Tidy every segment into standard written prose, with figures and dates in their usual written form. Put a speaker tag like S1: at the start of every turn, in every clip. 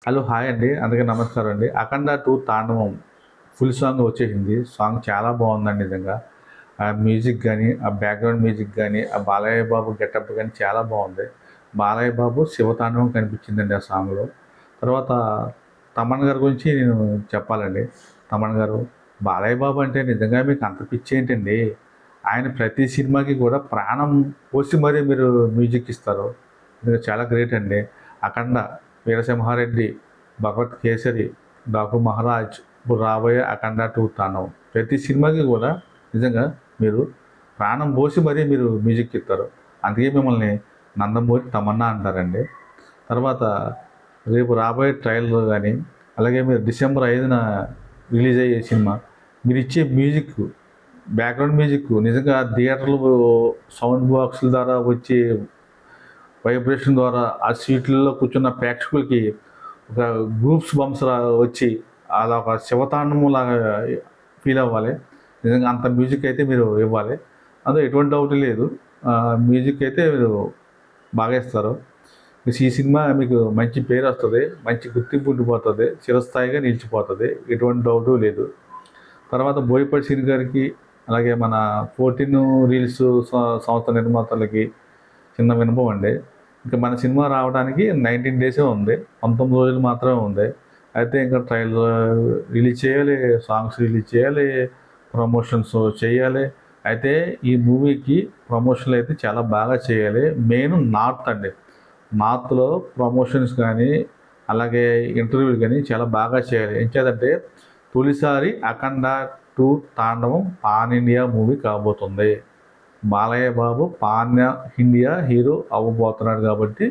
S1: Hello! Hi అండి. అందరికీ నమస్కారం అండి. 'అఖండ 2 తాండవం' ఫుల్ సాంగ్ వచ్చేసింది. సాంగ్ చాలా బావుందండి నిజంగా. ఆ మ్యూజిక్ గాని, ఆ బ్యాక్‌గ్రౌండ్ మ్యూజిక్ గాని, ఆ బాలయ్య బాబు గెటప్ గాని చాలా బావుంది. బాలయ్య బాబు శివతాండవం కనిపించిందండి ఆ సాంగ్‌లో. తర్వాత తమన్ గారి గురించి నేను చెప్పాలండి. తమన్ గారు, బాలయ్య బాబు అంటే నిజంగా మీకు అంత పిచ్చేంటండి? ఆయన ప్రతి సినిమాకి కూడా ప్రాణం పోసి మరీ మీరు మ్యూజిక్ ఇస్తారు. మీరు చాలా గ్రేట్ అండి. 'అఖండ', 'వీరసింహారెడ్డి', 'భగవత్ కేసరి', 'డాకు మహారాజ్', ఇప్పుడు రాబోయే 'అఖండ 2 తాండవం' ప్రతి సినిమాకి కూడా నిజంగా మీరు ప్రాణం పోసి మరీ మీరు మ్యూజిక్ ఇస్తారు. అందుకే మిమ్మల్ని 'నందమూరి తమన్నా' అంటారండి. తర్వాత రేపు రాబోయే ట్రైలర్ గానీ, అలాగే మీరు డిసెంబర్ 5న రిలీజ్ అయ్యే సినిమా మీరిచ్చే మ్యూజిక్, బ్యాక్‌గ్రౌండ్ మ్యూజిక్ నిజంగా థియేటర్‌లో సౌండ్ బాక్సుల ద్వారా వచ్చే వైబ్రేషన్ ద్వారా ఆ సీట్లలో కూర్చున్న ప్రేక్షకులకి ఒక గూప్స్ బంప్స్ వచ్చి అలా ఒక శివతాండవం లాగా ఫీల్ అవ్వాలి. నిజంగా అంత మ్యూజిక్ అయితే మీరు ఇవ్వాలి. అందులో ఎటువంటి డౌట్ లేదు. మ్యూజిక్ అయితే మీరు బాగా ఇస్తారు. ఈ సినిమా మీకు మంచి పేరు వస్తుంది, మంచి గుర్తింపు ఉండిపోతుంది, చిరస్థాయిగా నిలిచిపోతుంది, ఎటువంటి డౌటు లేదు. తర్వాత బోయపాటి శ్రీను గారికి, అలాగే మన 14 రీల్స్ సంస్థ నిర్మాతలకి చిన్న విన్నపం అండి. ఇంకా మన సినిమా రావడానికి 19 డేసే ఉంది, 19 రోజులు మాత్రమే ఉంది. అయితే ఇంకా ట్రైలర్ రిలీజ్ చేయాలి, సాంగ్స్ రిలీజ్ చేయాలి, ప్రమోషన్స్ చేయాలి. అయితే ఈ మూవీకి ప్రమోషన్లు అయితే చాలా బాగా చేయాలి. మెయిన్ నార్త్ అండి. నార్త్‌లో ప్రమోషన్స్ కానీ, అలాగే ఇంటర్వ్యూలు కానీ చాలా బాగా చేయాలి. ఎంచేతంటే తొలిసారి 'అఖండ 2 తాండవం' పాన్ ఇండియా మూవీ కాబోతుంది. Balayya Babu pan India hero అవ్వబోతున్నాడు కాబట్టి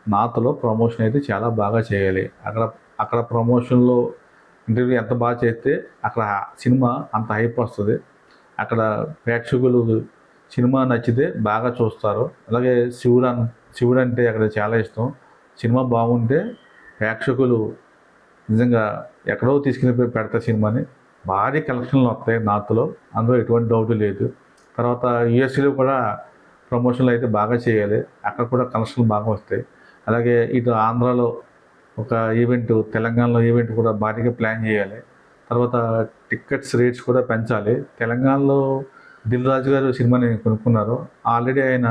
S1: నార్త్‌లో ప్రమోషన్ అయితే చాలా బాగా చేయాలి. అక్కడ అక్కడ ప్రమోషన్‌లో ఇంటర్వ్యూ ఎంత బాగా చేస్తే అక్కడ సినిమా అంత హైప్ వస్తది. అక్కడ ప్రేక్షకులు సినిమా నచ్చితే బాగా చూస్తారు. అలాగే శివుడంటే అక్కడ చాలా ఇష్టం. సినిమా బాగుంటే ప్రేక్షకులు నిజంగా ఎక్కడో తీసుకెళ్ళిపోయి పెడతారు సినిమాని. భారీ కలెక్షన్లు వస్తాయి నార్త్‌లో, అందులో ఎటువంటి డౌటు లేదు. తర్వాత యూఎస్ఏలో కూడా ప్రమోషన్లు అయితే బాగా చేయాలి. అక్కడ కూడా కలెక్షన్లు బాగా వస్తాయి. అలాగే ఇటు ఆంధ్రాలో ఒక ఈవెంట్, తెలంగాణలో ఈవెంట్ కూడా భారీగా ప్లాన్ చేయాలి. తర్వాత టికెట్స్ రేట్స్ కూడా పెంచాలి. తెలంగాణలో దిల్ రాజు గారు సినిమాని కొనుక్కున్నారు. ఆల్రెడీ ఆయన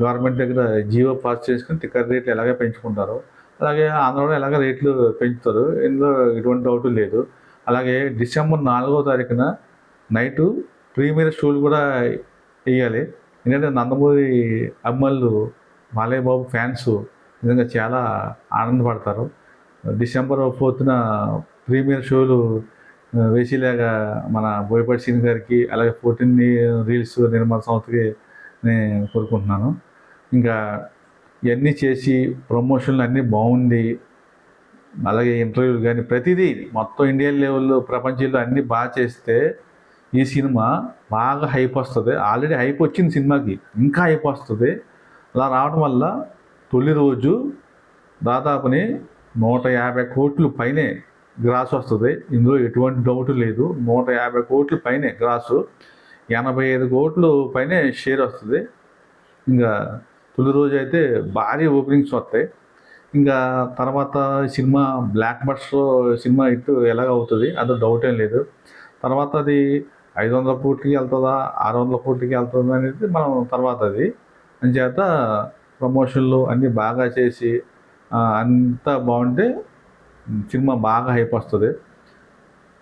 S1: గవర్నమెంట్ దగ్గర జియో పాస్ చేసుకొని టికెట్ రేట్లు ఎలాగే పెంచుకుంటారు. అలాగే ఆంధ్రాలో ఎలాగ రేట్లు పెంచుతారు. ఇందులో ఎటువంటి డౌటు లేదు. అలాగే డిసెంబర్ 4వ తారీఖున నైటు ప్రీమియర్ షోలు కూడా వేయాలి. ఎందుకంటే నందమూరి అభిమానులు, బాలయ్య బాబు ఫ్యాన్స్ నిజంగా చాలా ఆనందపడతారు. డిసెంబర్ 4న ప్రీమియర్ షోలు వేసేలాగా మన బోయపాటి శ్రీను గారికి, అలాగే 14 రీల్స్ నిర్మాణ సంస్థకి నేను కోరుకుంటున్నాను. ఇంకా ఇవన్నీ చేసి ప్రమోషన్లు అన్నీ బాగుండి, అలాగే ఇంటర్వ్యూలు కానీ ప్రతిదీ మొత్తం ఇండియా లెవెల్లో ప్రపంచంలో అన్నీ బాగా చేస్తే ఈ సినిమా బాగా హైప్ వస్తుంది. ఆల్రెడీ హైప్ వచ్చింది సినిమాకి, ఇంకా హైప్ వస్తుంది. అలా రావడం వల్ల తొలి రోజు దాదాపుని 150 కోట్లు పైనే గ్రాస్ వస్తుంది. ఇందులో ఎటువంటి డౌట్ లేదు. 150 కోట్ల పైనే గ్రాసు, 85 కోట్లు పైనే షేర్ వస్తుంది. ఇంకా తొలి రోజు అయితే భారీ ఓపెనింగ్స్ వస్తాయి. ఇంకా తర్వాత cinema block buster cinema hit ఎలాగ అవుతుంది, అదో డౌట్ ఏం లేదు. తర్వాత అది 500 కోట్లకి వెళ్తుందా, 600 కోట్లకి వెళ్తుందా అనేది మనం తర్వాత అది. అంచేత ప్రమోషన్లు అన్నీ బాగా చేసి అంతా బాగుంటే సినిమా బాగా హైప్ వస్తుంది.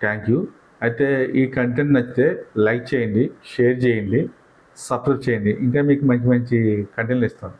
S1: Thank you. అయితే ఈ కంటెంట్ నచ్చితే లైక్ చేయండి, షేర్ చేయండి, సబ్స్క్రైబ్ చేయండి. ఇంకా మీకు మంచి మంచి కంటెంట్లు ఇస్తాను.